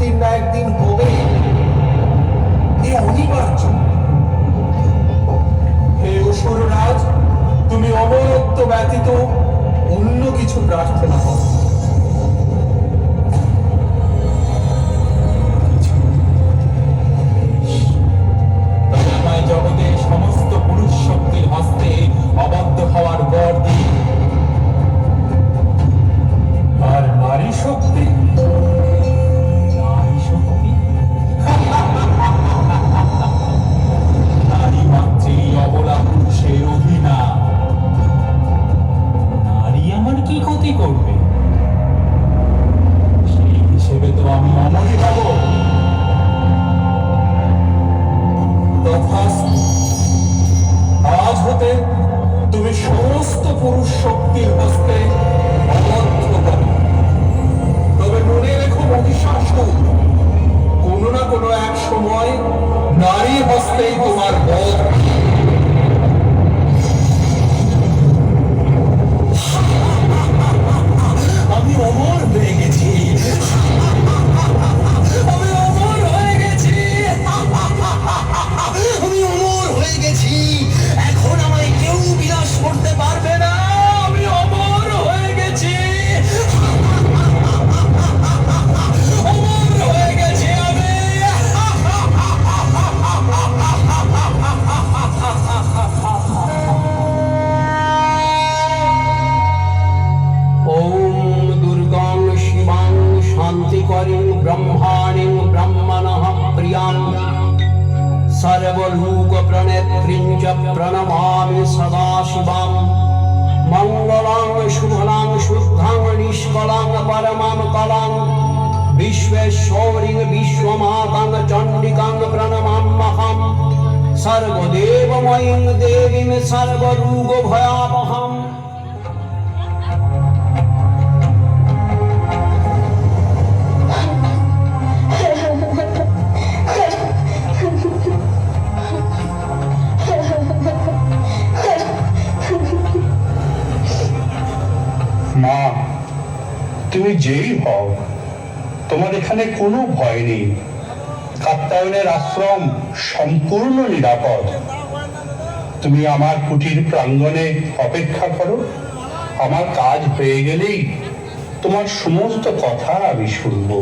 একদিন না একদিন হবে, এ অনিবার্য। হে অসুররাজ, তুমি অমরত্ব ব্যতীত অন্য কিছু প্রার্থনা করো। তবে আমায় জগতের সমস্ত পুরুষ শক্তির হস্তে অবদ্ধ হওয়ার বর দিন। আর নারী শক্তি, নারী শক্তি নারী মাত্রেই অবলা পুরুষের অধীনা। নারী আমার কি ক্ষতি করবে? সেই হিসেবে তো আমি অমরই হব। তথাস্তু, আজ হতে তুমি সমস্ত পুরুষ শক্তির হস্তে অবদ্ধ করো। তবে মনে রেখো মহিষাসুর, কোনো না কোনো এক সময় নারী হস্তেই তোমার বধ। আমি অমর হয়ে গেছি, আমি অমর হয়ে গেছি, আমি অমর হয়ে গেছি। এখন আমায় কেউ বিনাশ করতে পারবে না। আমি অমর হয়ে গেছি, অমর হয়ে গেছি আমি। ওম দুর্গাং শিবাং শান্তিকরীং ব্রহ্মাণীং ব্রহ্মণঃ প্রিয়াং সর্বলোক প্রণেত্রীং চ প্রণমামি সদা শিবাং। মঙ্গলাং শুভলাং শুদ্ধাং নিষ্কলাং পরমাং কলাং বিশ্বেশ্বরীং বিশ্বমাতাং চণ্ডিকাং প্রণমাম্যহম। সর্বদেবময়ীং দেবীং সর্বরোগ ভয়াবহম। মা, তুমি যেই হও, তোমার এখানে কোনো ভয় নেই। কাত্যায়নের আশ্রম সম্পূর্ণ নিরাপদ। তুমি আমার কুটির প্রাঙ্গণে অপেক্ষা করো। আমার কাজ হয়ে গেলেই তোমার সমস্ত কথা আমি শুনবো।